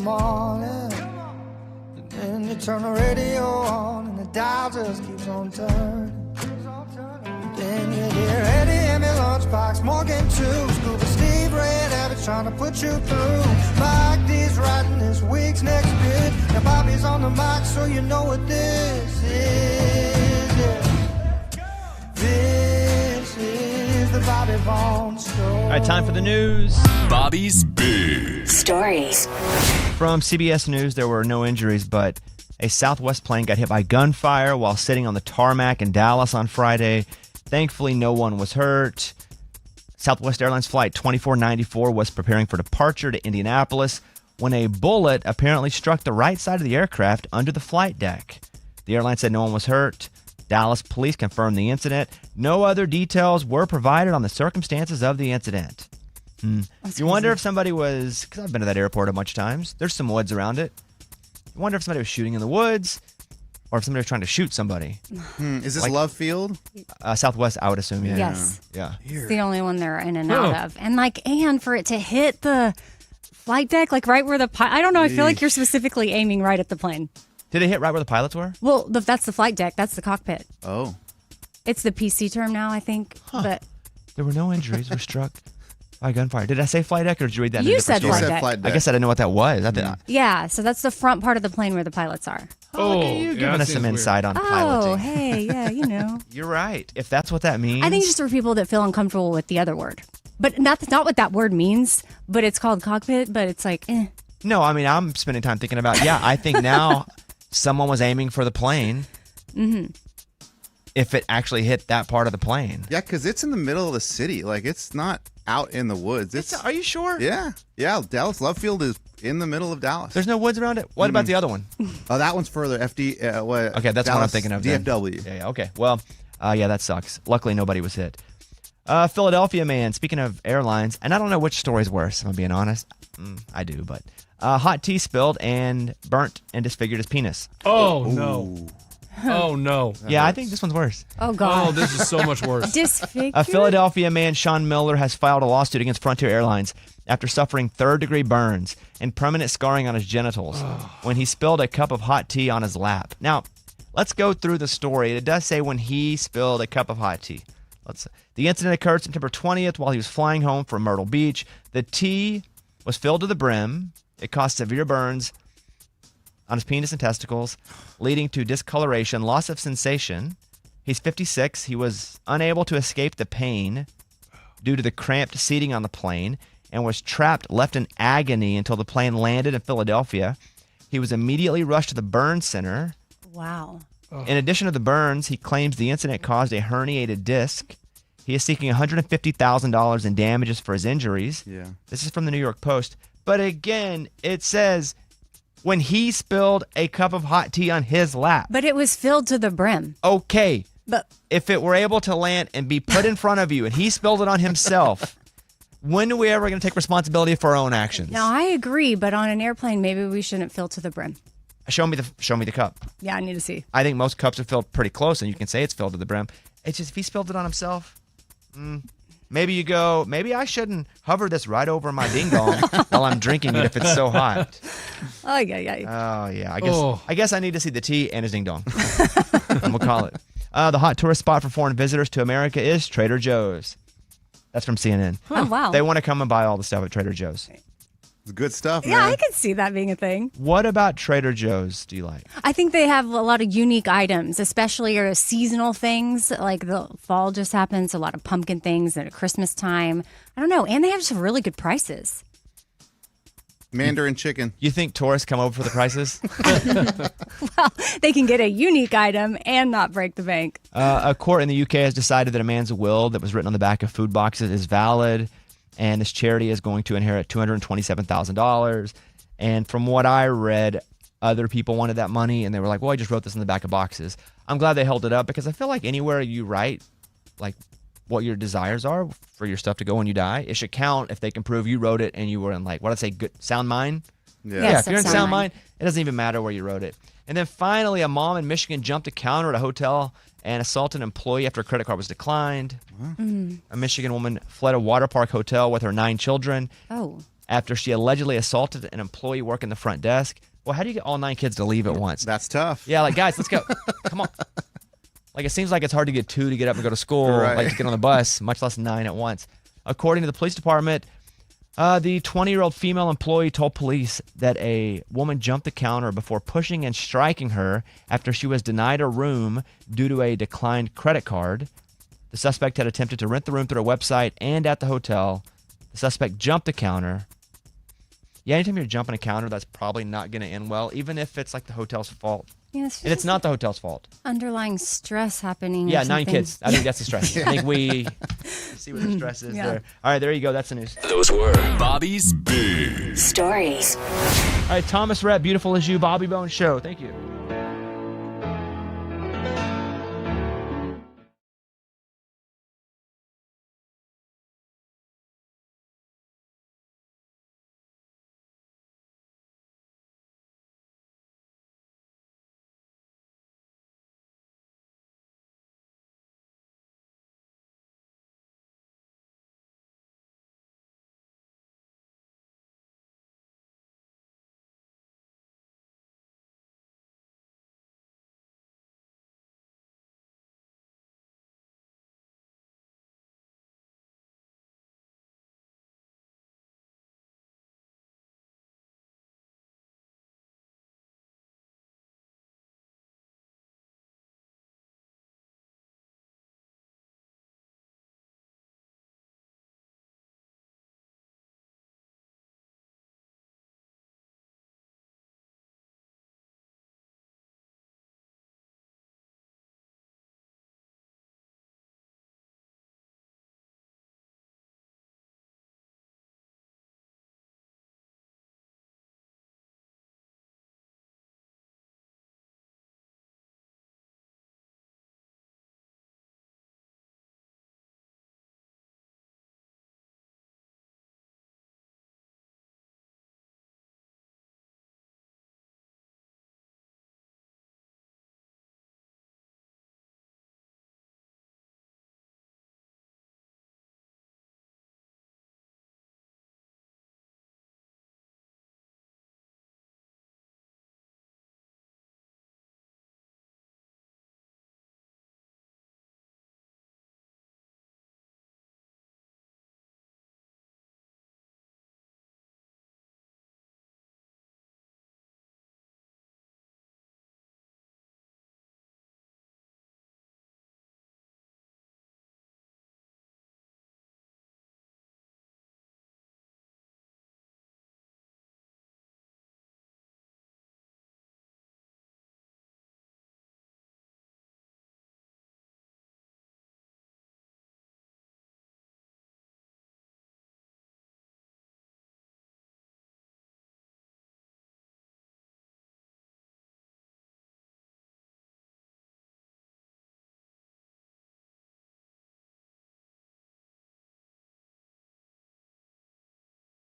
morning. And then you turn the radio on and the dial just keeps on turning. Then you hear Eddie and me lunchbox, Morgan too, Scuba Steve, Red Abbott trying to put you through. Mike D's writing this week's next bit. Now Bobby's on the mic, so you know what this is. Yeah. This is the Bobby Vaughn Story. All right, time for the news. Bobby's Big Stories. From CBS News, there were no injuries, but a Southwest plane got hit by gunfire while sitting on the tarmac in Dallas on Friday. Thankfully, no one was hurt. Southwest Airlines Flight 2494 was preparing for departure to Indianapolis when a bullet apparently struck the right side of the aircraft under the flight deck. The airline said no one was hurt. Dallas police confirmed the incident. No other details were provided on the circumstances of the incident. You wonder if somebody was, because I've been to that airport a bunch of times, there's some woods around it. You wonder if somebody was shooting in the woods or if somebody was trying to shoot somebody. Is this Love Field? Southwest, I would assume, yeah. Yes. Yeah. It's the only one they're in and out of. And for it to hit the flight deck, like right where the I don't know, I feel like you're specifically aiming right at the plane. Did it hit right where the pilots were? Well, that's the flight deck. That's the cockpit. Oh. It's the PC term now, I think. But There were no injuries. Were struck by gunfire. Did I say flight deck or did you read that in a You different said story? flight deck. Flight deck. I guess I didn't know what that was. yeah, so that's the front part of the plane where the pilots are. Look at you giving us some insight on piloting. Oh, hey, yeah, you know. You're right. If that's what that means. I think it's just for people that feel uncomfortable with the other word. But that's not what that word means, but it's called cockpit, but it's like, No, I mean, I'm spending time thinking about, I think now someone was aiming for the plane. Mm-hmm. If it actually hit that part of the plane. Yeah, because it's in the middle of the city. Like, it's not out in the woods. Are you sure? Yeah. Dallas Love Field is in the middle of Dallas. There's no woods around it? What about the other one? Oh, that one's further. Okay, that's Dallas, what I'm thinking of. then. DFW. Yeah, okay. Well, that sucks. Luckily, nobody was hit. Philadelphia man, speaking of airlines, and I don't know which story's worse, if I'm being honest. I do, but hot tea spilled and burnt and disfigured his penis. Oh, no. Oh, no. Yeah, I think this one's worse. oh, God. Oh, this is so much worse. Disfigured? A Philadelphia man, Sean Miller, has filed a lawsuit against Frontier Airlines after suffering third-degree burns and permanent scarring on his genitals when he spilled a cup of hot tea on his lap. Now, let's go through the story. It does say when he spilled a cup of hot tea. The incident occurred September 20th while he was flying home from Myrtle Beach. The tea was filled to the brim. It caused severe burns on his penis and testicles, leading to discoloration, loss of sensation. He's 56. He was unable to escape the pain due to the cramped seating on the plane and was left in agony until the plane landed in Philadelphia. He was immediately rushed to the burn center. Wow. In addition to the burns, he claims the incident caused a herniated disc. He is seeking $150,000 in damages for his injuries. Yeah. This is from the New York Post. But again, it says when he spilled a cup of hot tea on his lap. But it was filled to the brim. Okay. But if it were able to land and be put in front of you and he spilled it on himself, when are we ever going to take responsibility for our own actions? No, I agree, but on an airplane, maybe we shouldn't fill to the brim. Show me the cup. Yeah, I need to see. I think most cups are filled pretty close, and you can say it's filled to the brim. It's just if he spilled it on himself, maybe you go, maybe I shouldn't hover this right over my ding dong while I'm drinking it if it's so hot. Oh, yeah. Oh, yeah. I guess I need to see the tea and his ding dong. And we'll call it. The hot tourist spot for foreign visitors to America is Trader Joe's. That's from CNN. Oh, wow. They want to come and buy all the stuff at Trader Joe's. It's good stuff, man. Yeah, I could see that being a thing. What about Trader Joe's do you like? I think they have a lot of unique items, especially seasonal things. Like the fall just happens, a lot of pumpkin things at Christmas time. I don't know. And they have some really good prices. Mandarin chicken. You think tourists come over for the prices? Well, they can get a unique item and not break the bank. A court in the UK has decided that a man's will that was written on the back of food boxes is valid, and this charity is going to inherit $227,000. And from what I read, other people wanted that money, and they were like, well, I just wrote this on the back of boxes. I'm glad they held it up because I feel like anywhere you write, like, what your desires are for your stuff to go when you die, it should count if they can prove you wrote it and you were in, like, what did I say, good sound mind? Yeah, If you're in sound mind, it doesn't even matter where you wrote it. And then finally, a mom in Michigan jumped a counter at a hotel and assaulted an employee after a credit card was declined. A Michigan woman fled a water park hotel with her 9 children. Oh. after she allegedly assaulted an employee working the front desk. Well, how do you get all 9 kids to leave at once? That's tough. Yeah, like, guys, let's go. Come on. Like, it seems like it's hard to get 2 to get up and go to school, Right. like to get on the bus, much less 9 at once. According to the police department, the 20-year-old female employee told police that a woman jumped the counter before pushing and striking her after she was denied a room due to a declined credit card. The suspect had attempted to rent the room through a website and at the hotel. The suspect jumped the counter. Yeah, anytime you're jumping a counter, that's probably not going to end well, even if it's like the hotel's fault. Yeah, And it's not the hotel's fault. underlying stress happening. or Yeah, 9 something. kids. I think that's the stress. I think we see what the stress is Yeah. there. All right, there you go. That's the news. Those were Bobby's Big Stories. All right, Thomas Rhett, Beautiful As You, Bobby Bones Show. Thank you.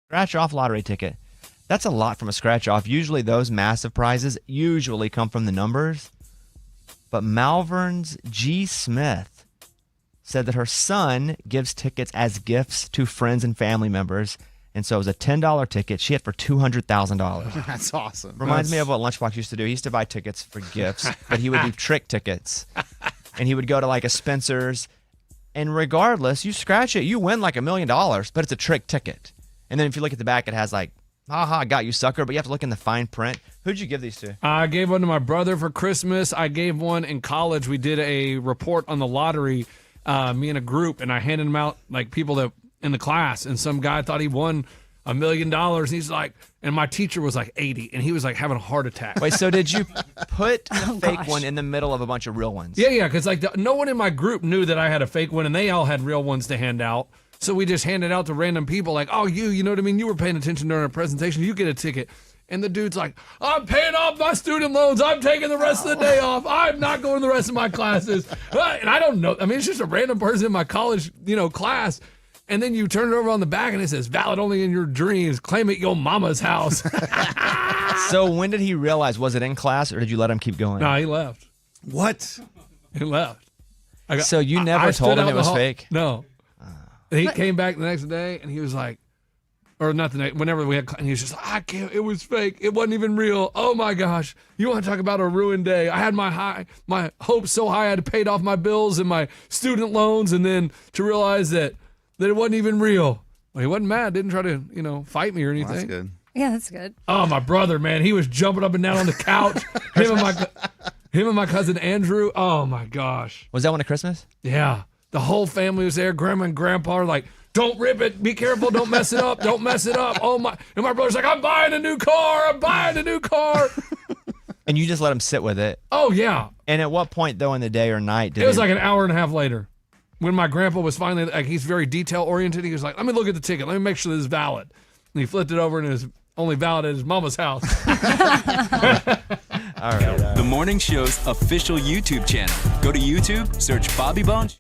Scratch off lottery ticket. That's a lot from a scratch off. Usually those massive prizes usually come from the numbers. But Malvern's G. Smith said that her son gives tickets as gifts to friends and family members. And so it was a $10 ticket. She hit for $200,000. That's awesome. Reminds me of what Lunchbox used to do. He used to buy tickets for gifts, but he would do trick tickets. And he would go to like a Spencer's. And regardless, you scratch it, you win like $1 million, but it's a trick ticket. And then if you look at the back, it has like, haha, got you, sucker. But you have to look in the fine print. Who'd you give these to? I gave one to my brother for Christmas. I gave one in college. We did a report on the lottery, me and a group, and I handed them out like people that in the class. And some guy thought he won $1 million. And he's like, and my teacher was like 80, and he was like having a heart attack. Wait, so did you put a fake one in the middle of a bunch of real ones? Yeah, because like no one in my group knew that I had a fake one, and they all had real ones to hand out. So we just handed out to random people like, oh, you know what I mean? You were paying attention during a presentation. You get a ticket. And the dude's like, I'm paying off my student loans. I'm taking the rest of the day off. I'm not going to the rest of my classes. And I don't know. I mean, it's just a random person in my college, class. And then you turn it over on the back and it says, valid only in your dreams. Claim at your mama's house. So when did he realize? Was it in class or did you let him keep going? No, he left. What? He left. So you never I told stood him out it in the was hall. fake? No. He came back the next day and he was like, or not the night, whenever we had, and he was just like, I can't, it was fake. It wasn't even real. Oh my gosh. You want to talk about a ruined day? I had my hopes so high I had to pay off my bills and my student loans, and then to realize that it wasn't even real. Well, he wasn't mad, didn't try to, fight me or anything. Well, that's good. Yeah, that's good. Oh, my brother, man, he was jumping up and down on the couch. him and my cousin Andrew. Oh my gosh. Was that one at Christmas? Yeah. The whole family was there. Grandma and grandpa are like, don't rip it. Be careful. Don't mess it up. Don't mess it up. Oh my. And my brother's like, I'm buying a new car. I'm buying a new car. And you just let him sit with it. Oh, yeah. And at what point, though, in the day or night did it was like an hour and a half later when my grandpa was finally, like, he's very detail oriented. He was like, let me look at the ticket. Let me make sure this is valid. And he flipped it over and it was only valid at his mama's house. All right. The morning show's official YouTube channel. Go to YouTube, search Bobby Bones.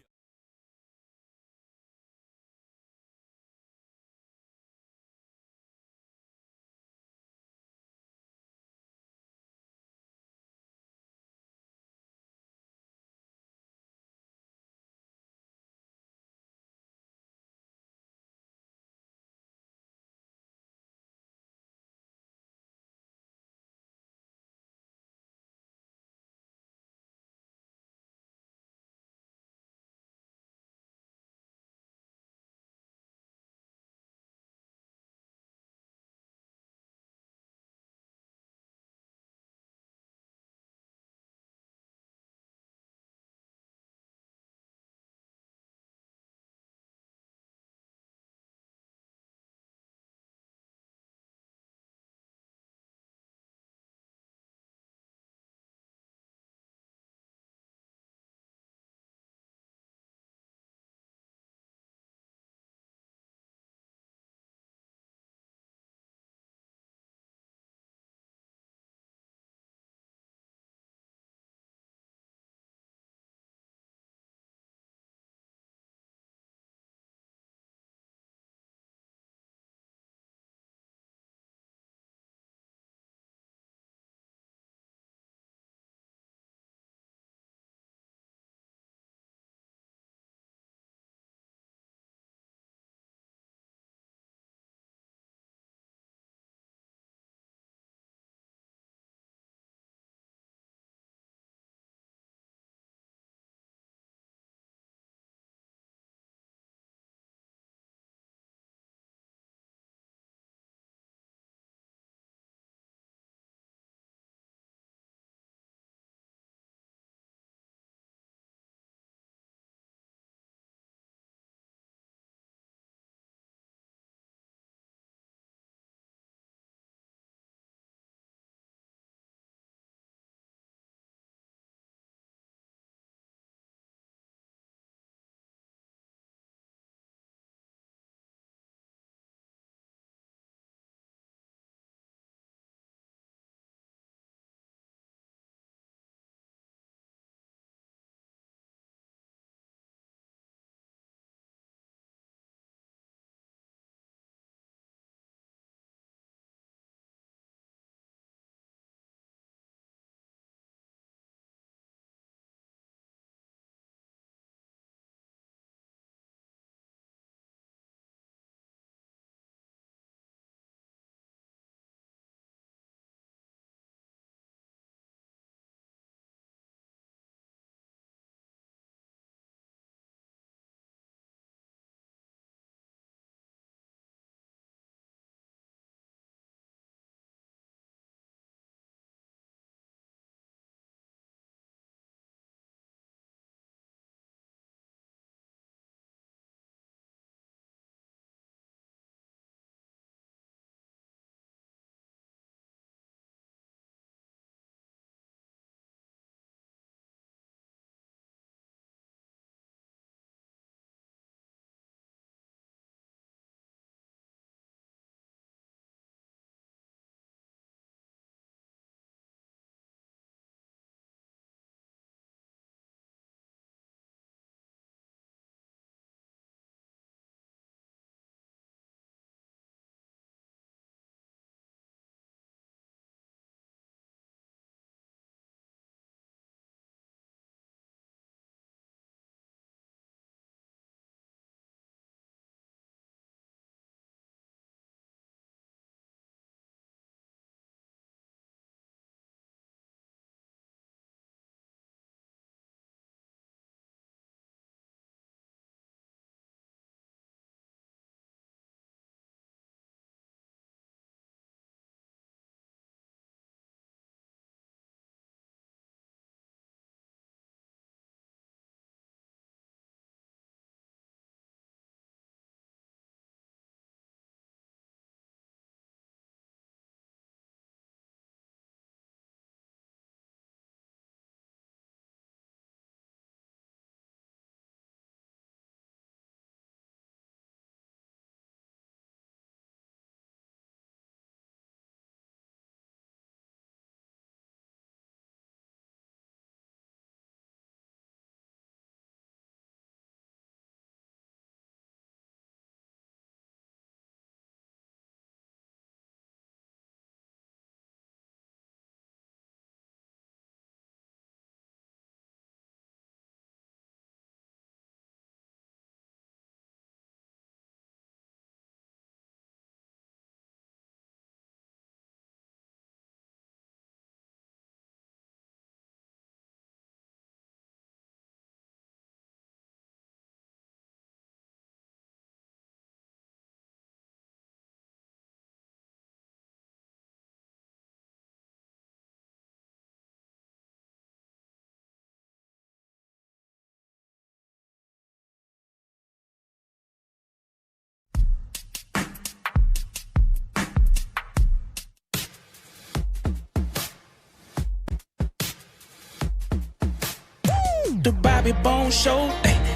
the Bobby Bone Show.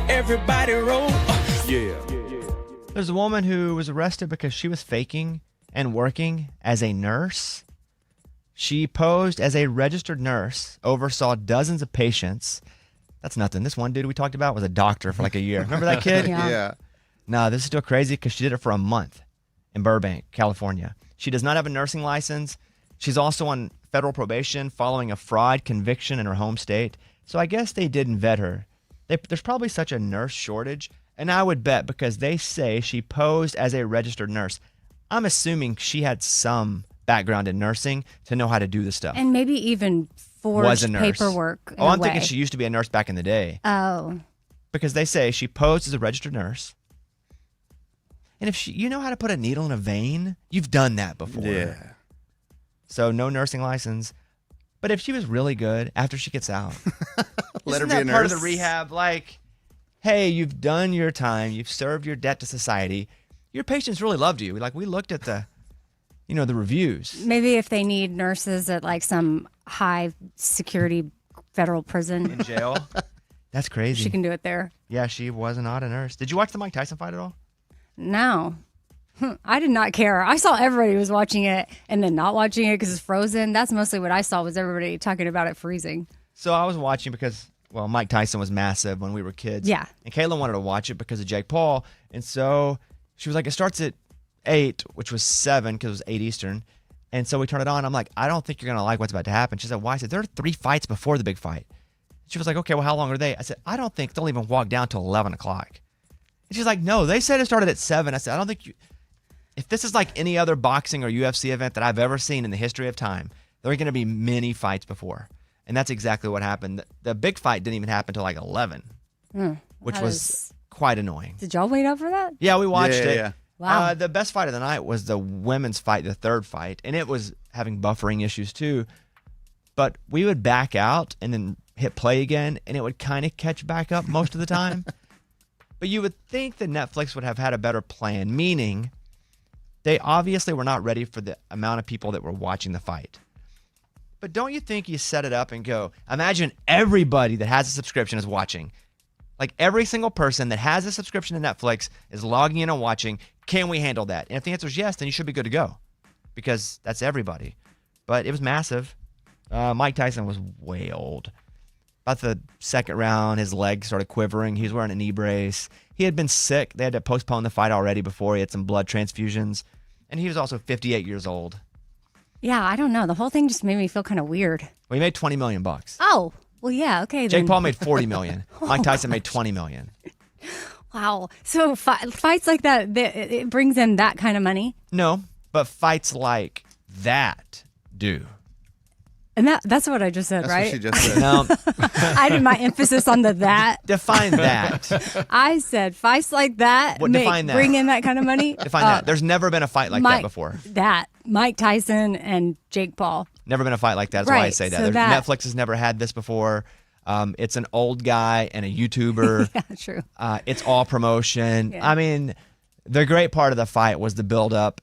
Everybody roll. Yeah. There's a woman who was arrested because she was faking and working as a nurse. She posed as a registered nurse, oversaw dozens of patients. That's nothing. This one dude we talked about was a doctor for like a year. Remember that kid? Yeah. No, this is still crazy because she did it for a month in Burbank, California. She does not have a nursing license. She's also on federal probation following a fraud conviction in her home state. So I guess they didn't vet her. There's probably such a nurse shortage. And I would bet because they say she posed as a registered nurse. I'm assuming she had some background in nursing to know how to do this stuff. And maybe even forged paperwork. I'm thinking she used to be a nurse back in the day. Oh. Because they say she posed as a registered nurse. And if you know how to put a needle in a vein, you've done that before. Yeah. So no nursing license. But if she was really good after she gets out, Let her isn't be a that part of nurse. the rehab? Like, hey, you've done your time. You've served your debt to society. Your patients really loved you. Like, we looked at the reviews. Maybe if they need nurses at like some high security federal prison, In jail. That's crazy. she can do it there. Yeah, she was not a nurse. Did you watch the Mike Tyson fight at all? No. I did not care. I saw everybody was watching it and then not watching it because it's frozen. That's mostly what I saw was everybody talking about it freezing. So I was watching because, well, Mike Tyson was massive when we were kids. Yeah. And Kayla wanted to watch it because of Jake Paul. And so she was like, it starts at 8, which was 7 because it was 8 Eastern. And so we turned it on. I'm like, I don't think you're going to like what's about to happen. She said, why? I said, there are 3 fights before the big fight. She was like, okay, well, how long are they? I said, I don't think they'll even walk down till 11 o'clock. And she's like, no, they said it started at 7. I said, I don't think you... If this is like any other boxing or UFC event that I've ever seen in the history of time, there are going to be many fights before. And that's exactly what happened. The big fight didn't even happen until like 11, which was quite annoying. Did y'all wait up for that? Yeah, we watched it. Yeah. Wow. The best fight of the night was the women's fight, the third fight, and it was having buffering issues too. But we would back out and then hit play again, and it would kind of catch back up most of the time. But you would think that Netflix would have had a better plan, meaning they obviously were not ready for the amount of people that were watching the fight. But don't you think you set it up and go, imagine everybody that has a subscription is watching. Like every single person that has a subscription to Netflix is logging in and watching. Can we handle that? And if the answer is yes, then you should be good to go because that's everybody. But it was massive. Mike Tyson was way old. About the second round, his leg started quivering. He was wearing a knee brace. He had been sick. They had to postpone the fight already before. He had some blood transfusions. And he was also 58 years old. Yeah, I don't know. The whole thing just made me feel kind of weird. Well, he made $20 million. Oh, well, yeah, okay. Jake then. Paul made $40 million. Mike Tyson made $20 million. Wow. So fights like that, it brings in that kind of money? No, but fights like that do. And that's what I just said, That's right? what she just said. No, I did my emphasis on the that. define that. I said fights like that, What, define that. bring in that kind of money. Define that. There's never been a fight like that before. Mike Tyson and Jake Paul. Never been a fight like that. That's why I Right, say that. so that- Netflix has never had this before. It's an old guy and a YouTuber. Yeah, true. It's all promotion. Yeah. I mean, the great part of the fight was the build up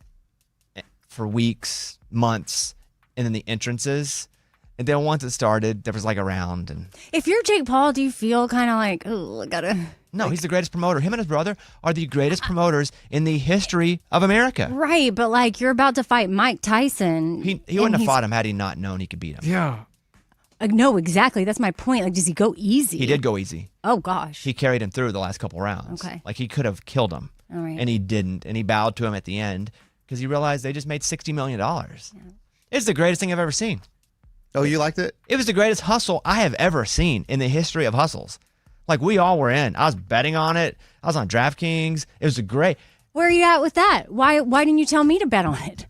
for weeks, months, and then the entrances. And then once it started, there was like a round. And If you're Jake Paul, do you feel kind of like, oh, I gotta... no, he's the greatest promoter. Him and his brother are the greatest promoters in the history of America. Right, but like you're about to fight Mike Tyson. He wouldn't have fought him had he not known he could beat him. Yeah. No, exactly. That's my point. Like, does he go easy? He did go easy. Oh, gosh. He carried him through the last couple rounds. Okay. Like he could have killed him. All right. And he didn't. And he bowed to him at the end because he realized they just made $60 million. It's the greatest thing I've ever seen. Oh, you liked it? It was the greatest hustle I have ever seen in the history of hustles. Like we all were in. I was betting on it. I was on DraftKings. It was a great. Where are you at with that? Why didn't you tell me to bet on it?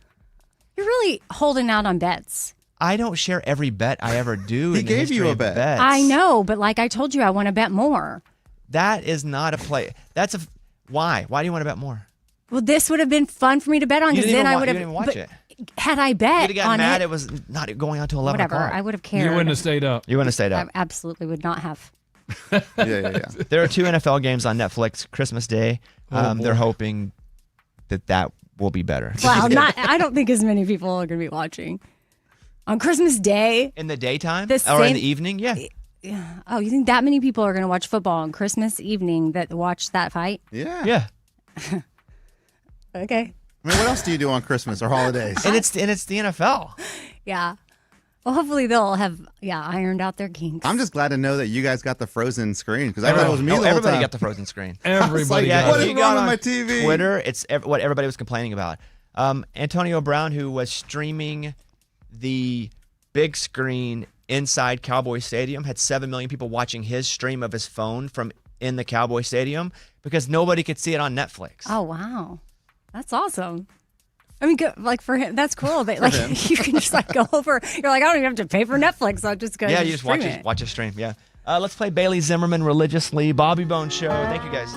You're really holding out on bets. I don't share every bet I ever do. He in the gave history you a of bet. bets. I know, but like I told you, I want to bet more. That is not a play. That's a. Why? Why do you want to bet more? Well, this would have been fun for me to bet on You because didn't then even I wa- would you have. didn't even watch but it. Had I You'd bet have gotten on mad. it, It was not going on to 11 whatever, o'clock. I would have cared. You wouldn't have stayed up. You wouldn't have stayed I up. absolutely would not have. Yeah. There are 2 NFL games on Netflix Christmas Day. They're hoping that will be better. Wow, I don't think as many people are going to be watching on Christmas Day. In the daytime The or in same- the evening? Yeah. Oh, you think that many people are going to watch football on Christmas evening that watch that fight? Yeah. Yeah. Okay. I mean, what else do you do on Christmas or holidays? And it's the NFL. Yeah. Well, hopefully they'll have ironed out their kinks. I'm just glad to know that you guys got the frozen screen because I thought it was me the whole Everybody time. got the frozen screen. Everybody like, got what it. is if you wrong got with on my TV? Twitter, it's what everybody was complaining about. Antonio Brown, who was streaming the big screen inside Cowboy Stadium, had 7 million people watching his stream of his phone from in the Cowboy Stadium because nobody could see it on Netflix. Oh, wow. That's awesome. I mean, like for him, that's cool. That like you can just like go over. You're like, I don't even have to pay for Netflix. I'll just go. Yeah, you just watch a stream. Yeah. Let's play Bailey Zimmerman religiously. Bobby Bone Show. Thank you guys.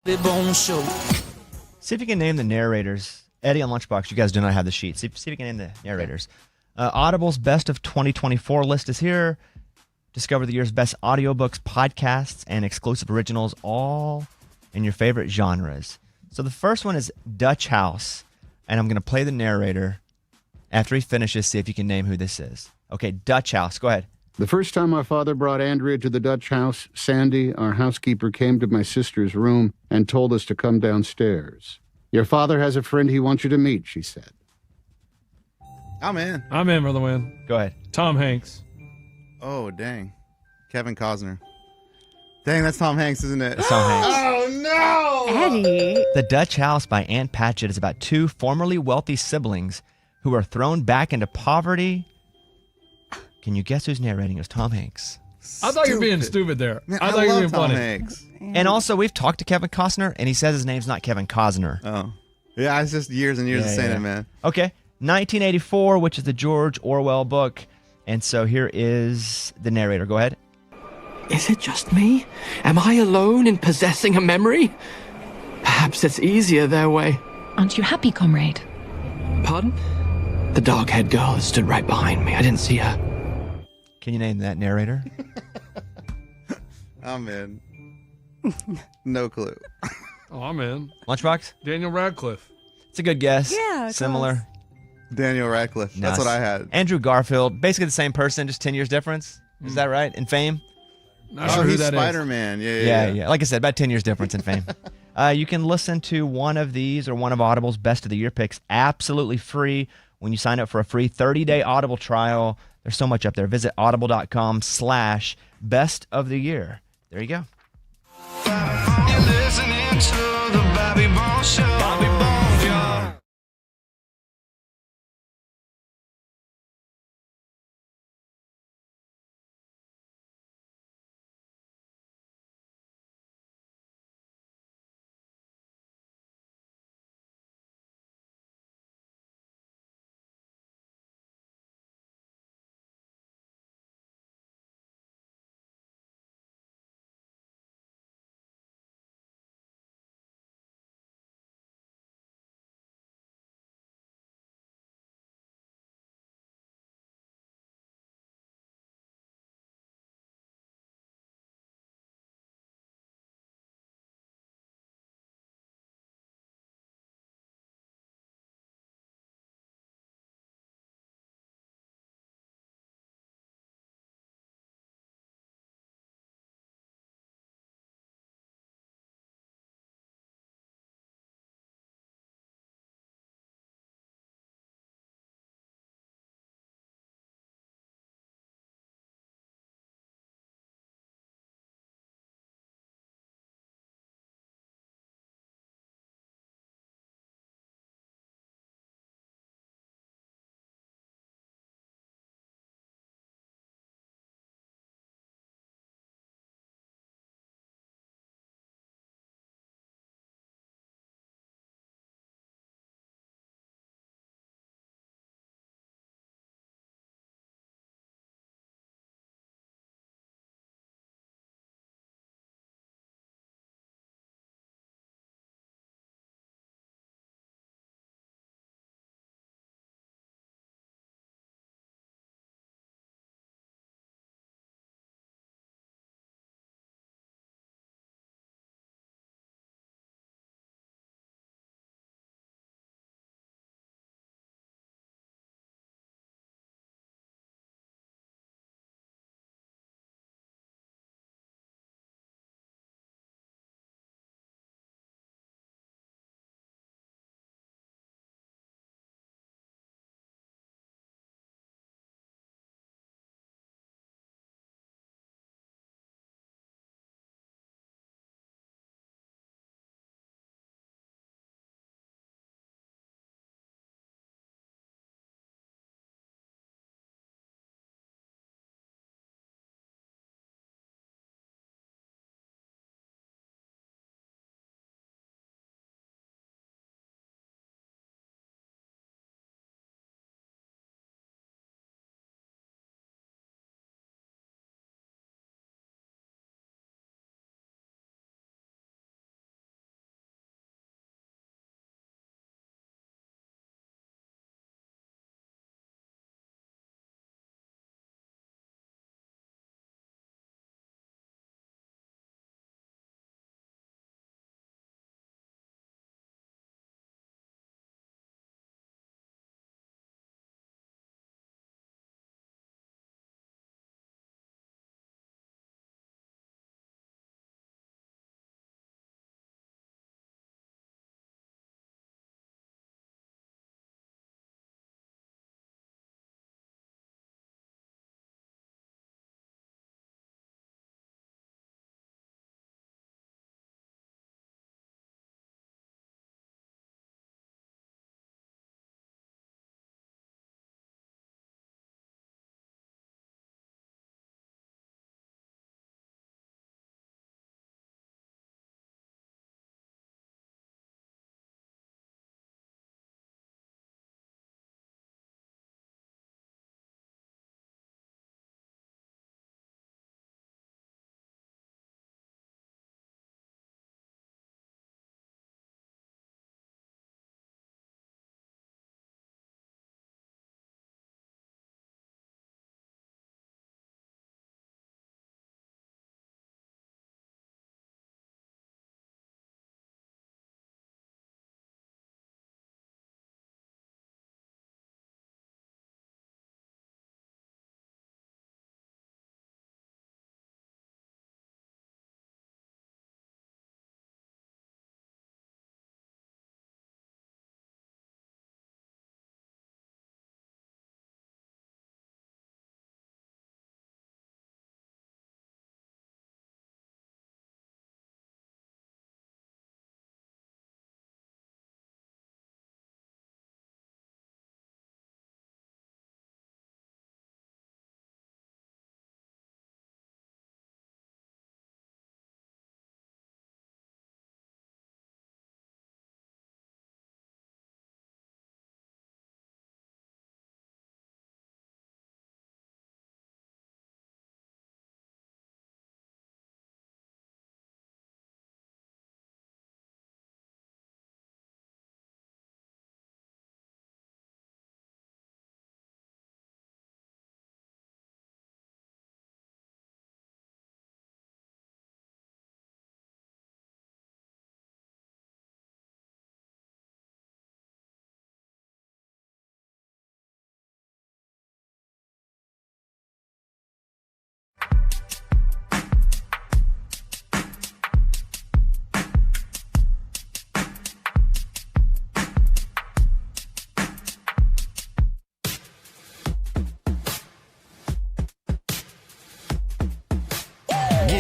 The Bone Show. See if you can name the narrators. Eddie on Lunchbox, you guys do not have the sheet. See if you can name the narrators. Audible's Best of 2024 list is here. Discover the year's best audiobooks, podcasts, and exclusive originals, all in your favorite genres. So the first one is Dutch House, and I'm going to play the narrator. After he finishes, see if you can name who this is. Okay, Dutch House. Go ahead. The first time my father brought Andrea to the Dutch house, Sandy, our housekeeper, came to my sister's room and told us to come downstairs. Your father has a friend he wants you to meet, she said. I'm in. I'm in, Brother Win. Go ahead. Tom Hanks. Oh, dang. Kevin Costner. Dang, that's Tom Hanks, isn't it? That's Tom Hanks. Oh, no! Eddie. The Dutch House by Ann Patchett is about two formerly wealthy siblings who are thrown back into poverty. Can you guess who's narrating? It was Tom Hanks. I thought you were being stupid there. Man, I thought you were love being Tom funny. Hanks. And also, we've talked to Kevin Costner, and he says his name's not Kevin Costner. Oh. Yeah, it's just years and years of saying it, man. Okay, 1984, which is the George Orwell book. And so here is the narrator. Go ahead. Is it just me? Am I alone in possessing a memory? Perhaps it's easier their way. Aren't you happy, comrade? Pardon? The dark-haired girl stood right behind me. I didn't see her. Can you name that narrator? I'm in. No clue. Oh, I'm in. Lunchbox? Daniel Radcliffe. It's a good guess. Yeah, Similar. Daniel Radcliffe. That's No, what I had. Andrew Garfield. Basically the same person, just 10 years difference. Is that right? In fame? Not sure who he's that is. Spider-Man. Yeah. Like I said, about 10 years difference in fame. You can listen to one of these or one of Audible's Best of the Year picks absolutely free when you sign up for a free 30-day Audible trial. There's so much up there. Visit audible.com/best of the year. There you go. You're listening to the Bobby Bones Show.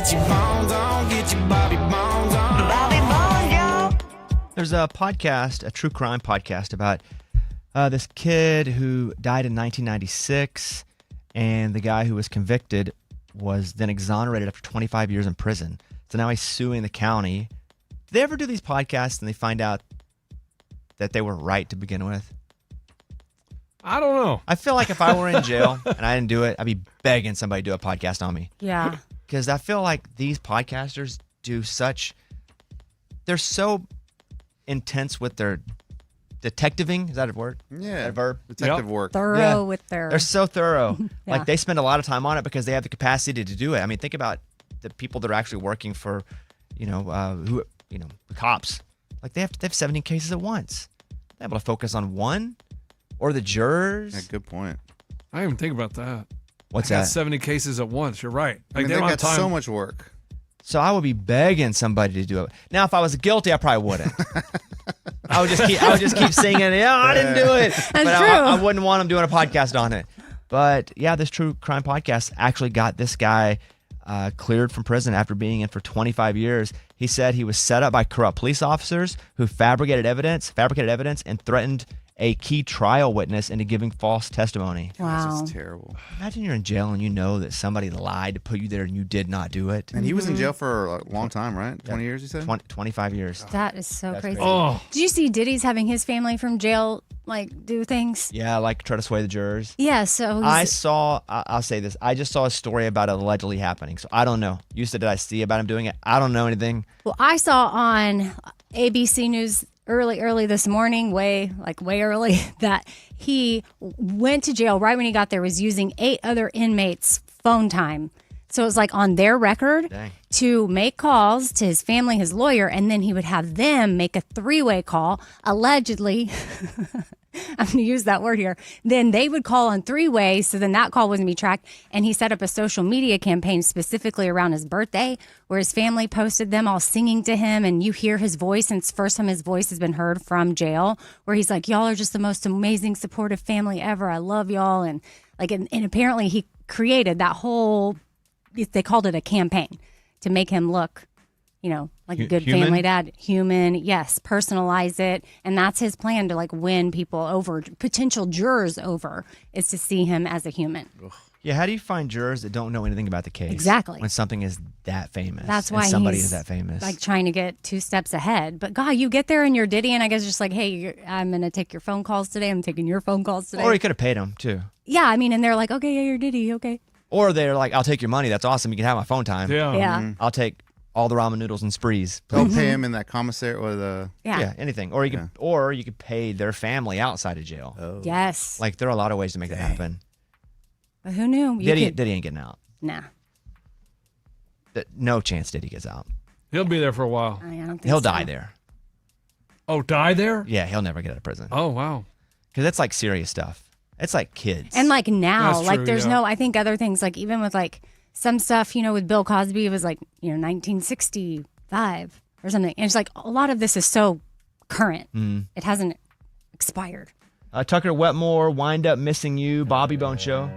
Get your bones on, get your Bobby Bones on. Bobby Bones, yo. There's a podcast, a true crime podcast about this kid who died in 1996, and the guy who was convicted was then exonerated after 25 years in prison. So now he's suing the county. Do they ever do these podcasts and they find out that they were right to begin with? I don't know. I feel like if I were in jail and I didn't do it, I'd be begging somebody to do a podcast on me. Yeah. Because I feel like these podcasters they're so intense with their detectiving. Is that a word? Yeah. Is that a verb? Detective work. Thorough Yeah. with their. They're so thorough. Yeah. Like they spend a lot of time on it because they have the capacity to do it. I mean, think about the people that are actually working for, the cops. Like they have 17 cases at once. They're able to focus on one, or the jurors. Yeah, good point. I didn't even think about that. What's I got that? 70 cases at once. You're right. I mean, they they've don't have got time. so much work. So I would be begging somebody to do it. Now, if I was guilty, I probably wouldn't. I would just keep singing. Yeah, I didn't do it. But true. I wouldn't want them doing a podcast on it. But yeah, this true crime podcast actually got this guy cleared from prison after being in for 25 years. He said he was set up by corrupt police officers who fabricated evidence, and threatened a key trial witness into giving false testimony. Wow. This is terrible. Imagine you're in jail and you know that somebody lied to put you there and you did not do it. And he was in jail for a long time, right? 20 years, you said? 25 years. That is so crazy. Oh, Did you see Diddy's having his family from jail do things? Yeah, like try to sway the jurors. Yeah, so I'll say this. I just saw a story about it allegedly happening. So I don't know. You said, did I see about him doing it? I don't know anything. Well, I saw on ABC News early this morning, way early, that he went to jail right when he got there, was using 8 other inmates' phone time. So it was like on their record Dang. to make calls to his family, his lawyer, and then he would have them make a 3-way call, allegedly. I'm going to use that word here. Then they would call on 3-way, so then that call wouldn't be tracked. And he set up a social media campaign specifically around his birthday, where his family posted them all singing to him, and you hear his voice, and it's the first time his voice has been heard from jail, where he's like, y'all are just the most amazing, supportive family ever. I love y'all. And apparently he created that whole, they called it a campaign to make him look, like a good Human? family dad, human. Yes, personalize it, and that's his plan to win people over, potential jurors over, is to see him as a human. Yeah, how do you find jurors that don't know anything about the case? Exactly. When something is that famous. That's and why somebody he's is that famous. trying to get 2 steps ahead. But God, you get there and you're Diddy, and I guess just hey, I'm gonna take your phone calls today. I'm taking your phone calls today. Or he could have paid them too. Yeah, and they're like, okay, yeah, you're Diddy, okay. Or they're like, I'll take your money. That's awesome. You can have my phone time. yeah. Yeah, I'll take all the ramen noodles and sprees. They'll pay him in that commissary or the. yeah, Anything. Or you could pay their family outside of jail. Oh. yes. Like there are a lot of ways to make that happen. But who knew? Diddy ain't getting out. Nah, No chance Diddy gets out. He'll be there for a while. I don't think He'll so. die there. Oh, die there? Yeah, he'll never get out of prison. Oh, wow. Because that's like serious stuff. It's like kids. And now, That's true, there's yeah. no, I think other things, even with some stuff, with Bill Cosby, it was 1965 or something. And it's a lot of this is so current. It hasn't expired. Tucker Wetmore, Wind Up Missing You, Bobby Bone Show.